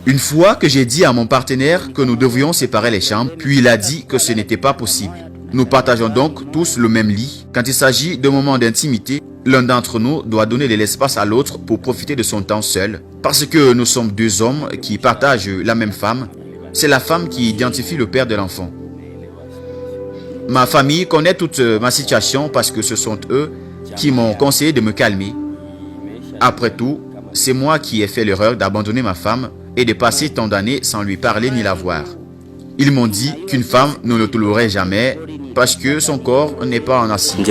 Une fois que j'ai dit à mon partenaire que nous devrions séparer les chambres, puis il a dit que ce n'était pas possible. Nous partageons donc tous le même lit. Quand il s'agit de moments d'intimité, l'un d'entre nous doit donner de l'espace à l'autre pour profiter de son temps seul. Parce que nous sommes deux hommes qui partagent la même femme, c'est la femme qui identifie le père de l'enfant. Ma famille connaît toute ma situation parce que ce sont eux qui m'ont conseillé de me calmer. Après tout, c'est moi qui ai fait l'erreur d'abandonner ma femme et de passer tant d'années sans lui parler ni la voir. Ils m'ont dit qu'une femme ne le tolérerait jamais parce que son corps n'est pas en acier.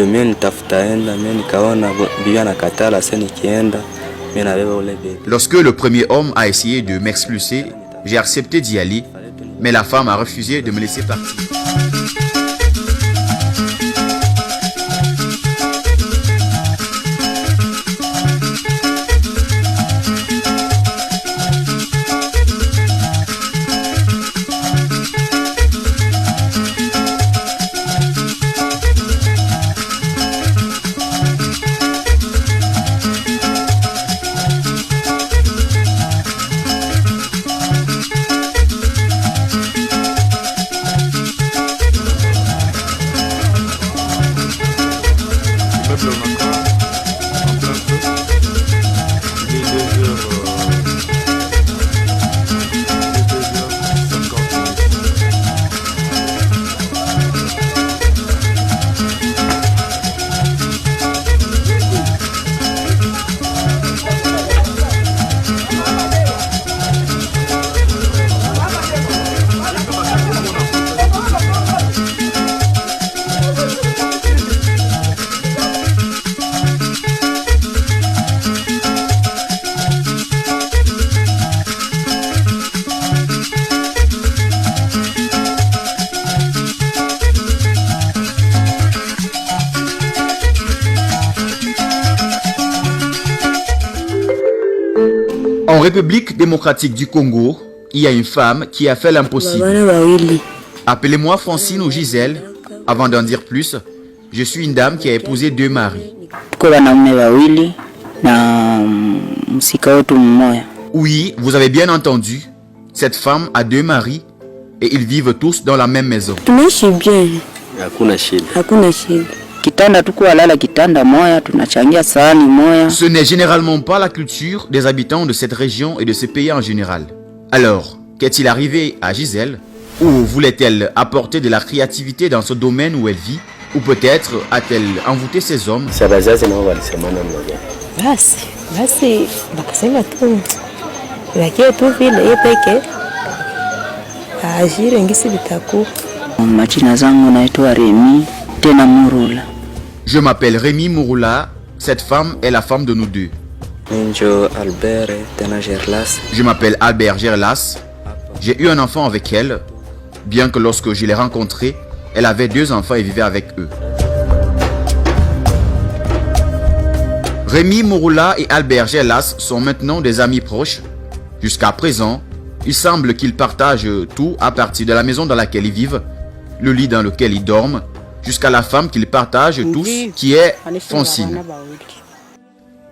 Lorsque le premier homme a essayé de m'expulser, j'ai accepté d'y aller, mais la femme a refusé de me laisser partir. En République démocratique du Congo, il y a une femme qui a fait l'impossible. Appelez-moi Francine ou Gisèle. Avant d'en dire plus, je suis une dame qui a épousé deux maris. Oui, vous avez bien entendu. Cette femme a deux maris et ils vivent tous dans la même maison. Ce n'est généralement pas la culture des habitants de cette région et de ce pays en général. Alors, qu'est-il arrivé à Gisèle? Ou voulait-elle apporter de la créativité dans ce domaine où elle vit? Ou peut-être a-t-elle envoûté ses hommes? Je m'appelle Rémi Mouroula. Cette femme est la femme de nous deux. Je m'appelle Albert Gerlas. J'ai eu un enfant avec elle, bien que lorsque je l'ai rencontrée, elle avait deux enfants et vivait avec eux. Rémi Mouroula et Albert Gerlas sont maintenant des amis proches. Jusqu'à présent, il semble qu'ils partagent tout à partir de la maison dans laquelle ils vivent, le lit dans lequel ils dorment, jusqu'à la femme qu'ils partagent tous, qui est Francine.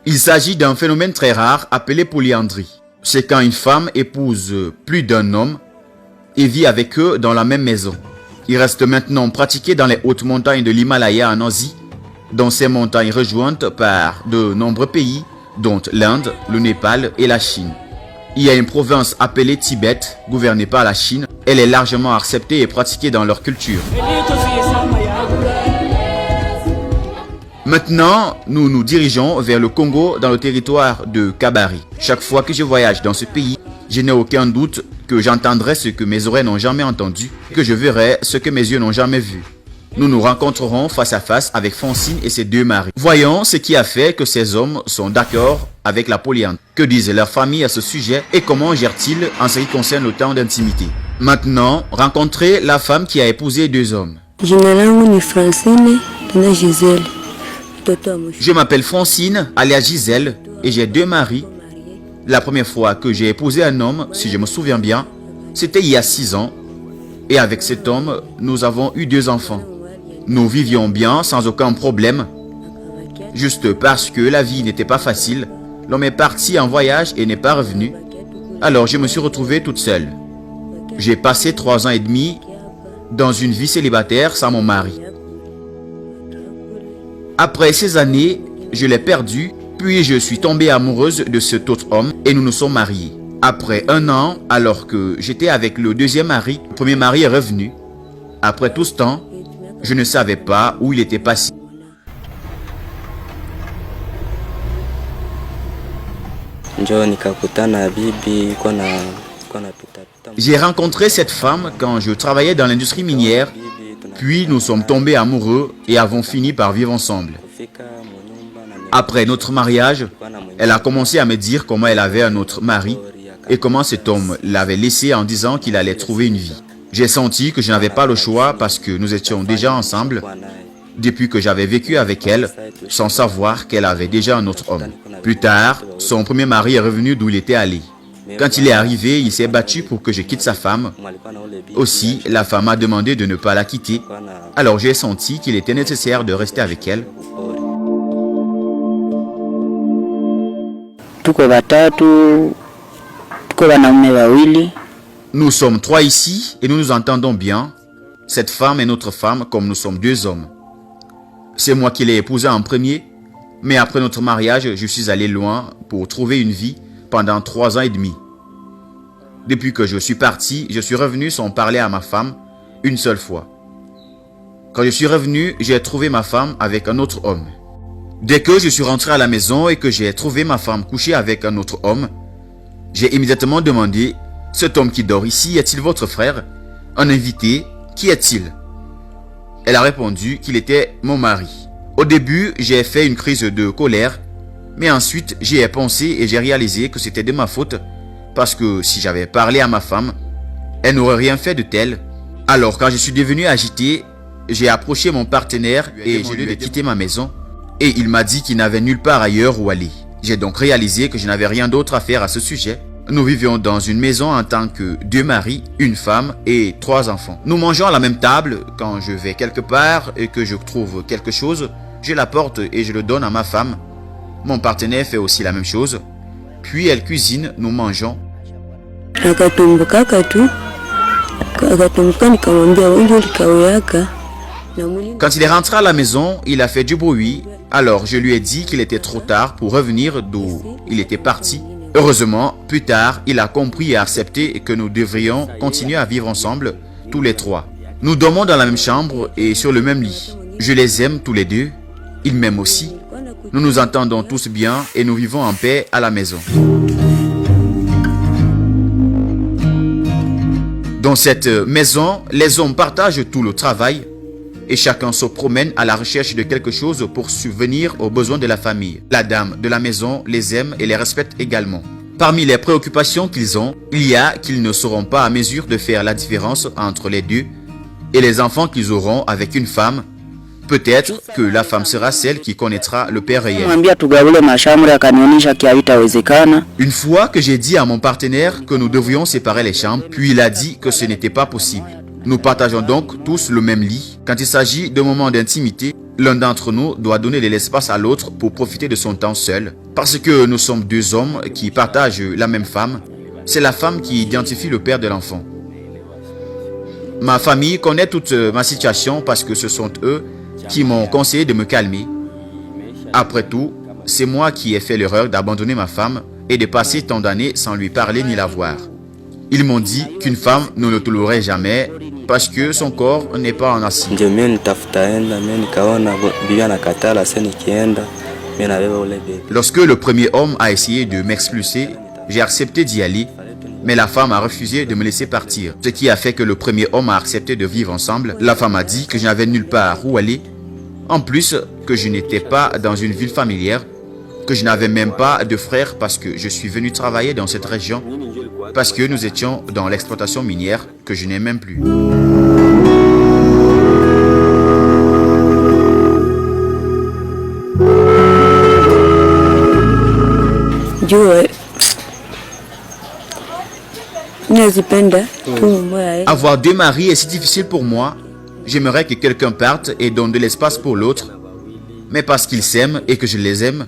Il s'agit d'un phénomène très rare appelé polyandrie. C'est quand une femme épouse plus d'un homme et vit avec eux dans la même maison. Il reste maintenant pratiqué dans les hautes montagnes de l'Himalaya en Asie, dans ces montagnes rejointes par de nombreux pays, dont l'Inde, le Népal et la Chine. Il y a une province appelée Tibet, gouvernée par la Chine. Elle est largement acceptée et pratiquée dans leur culture. Maintenant, nous nous dirigeons vers le Congo dans le territoire de Kabari. Chaque fois que je voyage dans ce pays, je n'ai aucun doute que j'entendrai ce que mes oreilles n'ont jamais entendu, que je verrai ce que mes yeux n'ont jamais vu. Nous nous rencontrerons face à face avec Francine et ses deux maris. Voyons ce qui a fait que ces hommes sont d'accord avec la polyandrie. Que disent leurs familles à ce sujet et comment gèrent-ils en ce qui concerne le temps d'intimité? Maintenant, rencontrez la femme qui a épousé deux hommes. Je m'appelle Francine, alias Gisèle, et j'ai deux maris. La première fois que j'ai épousé un homme, si je me souviens bien, c'était il y a 6 ans. Et avec cet homme, nous avons eu 2 enfants. Nous vivions bien, sans aucun problème. Juste parce que la vie n'était pas facile, L'homme est parti en voyage et n'est pas revenu. Alors je me suis retrouvée toute seule. J'ai passé 3 ans et demi dans une vie célibataire sans mon mari. Après ces années, je l'ai perdu, puis je suis tombée amoureuse de cet autre homme et nous nous sommes mariés. Après 1 an, alors que j'étais avec le deuxième mari, le premier mari est revenu. Après tout ce temps, je ne savais pas où il était passé. J'ai rencontré cette femme quand je travaillais dans l'industrie minière, puis nous sommes tombés amoureux et avons fini par vivre ensemble. Après notre mariage, elle a commencé à me dire comment elle avait un autre mari et comment cet homme l'avait laissé en disant qu'il allait trouver une vie. J'ai senti que je n'avais pas le choix parce que nous étions déjà ensemble depuis que j'avais vécu avec elle sans savoir qu'elle avait déjà un autre homme. Plus tard, son premier mari est revenu d'où il était allé. Quand il est arrivé, il s'est battu pour que je quitte sa femme. Aussi, la femme a demandé de ne pas la quitter. Alors j'ai senti qu'il était nécessaire de rester avec elle. Nous sommes 3 ici et nous nous entendons bien. Cette femme est notre femme comme nous sommes 2 hommes. C'est moi qui l'ai épousée en premier, mais après notre mariage, je suis allé loin pour trouver une vie pendant 3 ans et demi. Depuis que je suis parti, je suis revenu sans parler à ma femme une seule fois. Quand je suis revenu, j'ai trouvé ma femme avec un autre homme. Dès que je suis rentré à la maison et que j'ai trouvé ma femme couchée avec un autre homme, j'ai immédiatement demandé « Cet homme qui dort ici, est-il votre frère? Un invité? Qui est-il » Elle a répondu qu'il était mon mari. Au début, j'ai fait une crise de colère, mais ensuite j'y ai pensé et j'ai réalisé que c'était de ma faute parce que si j'avais parlé à ma femme, elle n'aurait rien fait de tel. Alors quand je suis devenu agité, j'ai approché mon partenaire et je lui ai quitté ma maison et il m'a dit qu'il n'avait nulle part ailleurs où aller. J'ai donc réalisé que je n'avais rien d'autre à faire à ce sujet. Nous vivions dans une maison en tant que 2 maris, 1 femme et 3 enfants. Nous mangeons à la même table. Quand je vais quelque part et que je trouve quelque chose, je l'apporte et je le donne à ma femme. Mon partenaire fait aussi la même chose. Puis elle cuisine, nous mangeons. Quand il est rentré à la maison, il a fait du bruit. Alors je lui ai dit qu'il était trop tard pour revenir d'où il était parti. Heureusement, plus tard, il a compris et accepté que nous devrions continuer à vivre ensemble, tous les 3. Nous dormons dans la même chambre et sur le même lit. Je les aime tous les 2. Ils m'aiment aussi. Nous nous entendons tous bien et nous vivons en paix à la maison. Dans cette maison, les hommes partagent tout le travail et chacun se promène à la recherche de quelque chose pour subvenir aux besoins de la famille. La dame de la maison les aime et les respecte également. Parmi les préoccupations qu'ils ont, il y a qu'ils ne seront pas à mesure de faire la différence entre les 2 et les enfants qu'ils auront avec une femme. Peut-être que la femme sera celle qui connaîtra le père réel. Une fois que j'ai dit à mon partenaire que nous devions séparer les chambres, puis il a dit que ce n'était pas possible. Nous partageons donc tous le même lit. Quand il s'agit de moments d'intimité, l'un d'entre nous doit donner de l'espace à l'autre pour profiter de son temps seul. Parce que nous sommes 2 hommes qui partagent la même femme, c'est la femme qui identifie le père de l'enfant. Ma famille connaît toute ma situation parce que ce sont eux qui m'ont conseillé de me calmer. Après tout, c'est moi qui ai fait l'erreur d'abandonner ma femme et de passer tant d'années sans lui parler ni la voir. Ils m'ont dit qu'une femme ne le tolérerait jamais parce que son corps n'est pas en acier. Lorsque le premier homme a essayé de m'expulser, j'ai accepté d'y aller, mais la femme a refusé de me laisser partir. Ce qui a fait que le premier homme a accepté de vivre ensemble. La femme a dit que je n'avais nulle part où aller. En plus, que je n'étais pas dans une ville familière, que je n'avais même pas de frère parce que je suis venu travailler dans cette région, parce que nous étions dans l'exploitation minière que je n'ai même plus. Avoir 2 maris est si difficile pour moi. J'aimerais que quelqu'un parte et donne de l'espace pour l'autre. Mais parce qu'ils s'aiment et que je les aime,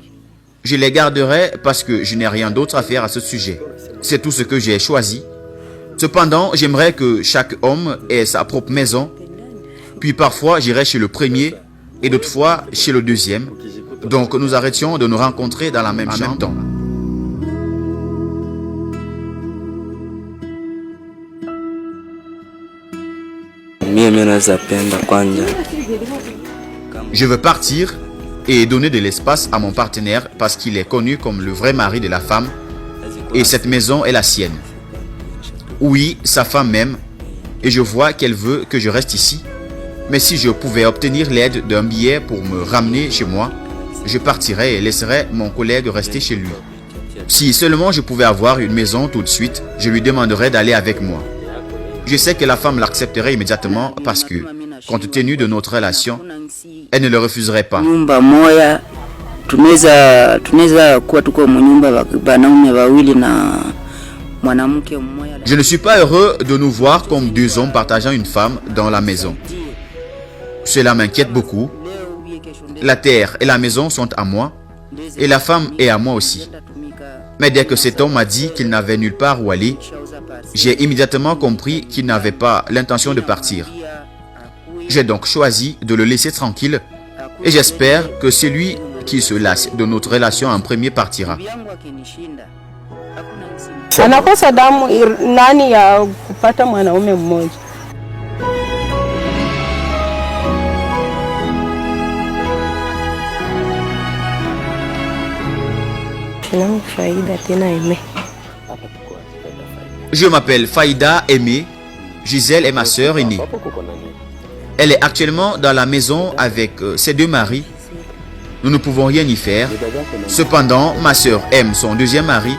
Je les garderai parce que je n'ai rien d'autre à faire à ce sujet. C'est tout ce que j'ai choisi. Cependant, j'aimerais que chaque homme ait sa propre maison. Puis parfois, j'irai chez le premier et d'autres fois chez le deuxième. Donc, nous arrêtions de nous rencontrer dans la même chambre. Je veux partir et donner de l'espace à mon partenaire parce qu'il est connu comme le vrai mari de la femme et cette maison est la sienne. Oui, sa femme m'aime et je vois qu'elle veut que je reste ici. Mais si je pouvais obtenir l'aide d'un billet pour me ramener chez moi, je partirais et laisserais mon collègue rester chez lui. Si seulement je pouvais avoir une maison tout de suite, je lui demanderais d'aller avec moi. Je sais que la femme l'accepterait immédiatement parce que, compte tenu de notre relation, elle ne le refuserait pas. Je ne suis pas heureux de nous voir comme deux hommes partageant une femme dans la maison. Cela m'inquiète beaucoup. La terre et la maison sont à moi et la femme est à moi aussi. Mais dès que cet homme m'a dit qu'il n'avait nulle part où aller, j'ai immédiatement compris qu'il n'avait pas l'intention de partir. J'ai donc choisi de le laisser tranquille et j'espère que celui qui se lasse de notre relation en premier partira. Anakosa damu nani ya kupata mwanaume mmoja. Je m'appelle Faïda Aimé. Gisèle est ma sœur aînée. Elle est actuellement dans la maison avec ses deux maris. Nous ne pouvons rien y faire. Cependant, ma sœur aime son deuxième mari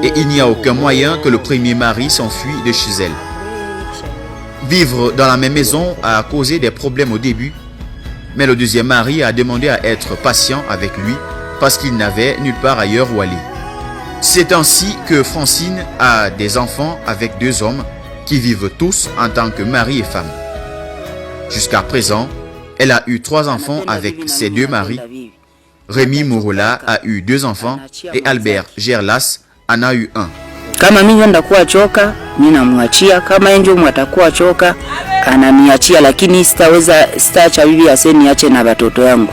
et il n'y a aucun moyen que le premier mari s'enfuit de chez elle. Vivre dans la même maison a causé des problèmes au début, mais le deuxième mari a demandé à être patient avec lui parce qu'il n'avait nulle part ailleurs où aller. C'est ainsi que Francine a des enfants avec deux hommes qui vivent tous en tant que mari et femme. Jusqu'à présent, elle a eu 3 enfants avec ses deux maris. Rémi Mouroula a eu 2 enfants et Albert Gerlas en a eu 1. Kama mimi ndakuwa choka, mimi namwachia. Kama yeye ndio mtakuwa choka, ananiachia, lakini sitaacha bibi aseni ache na watoto yangu.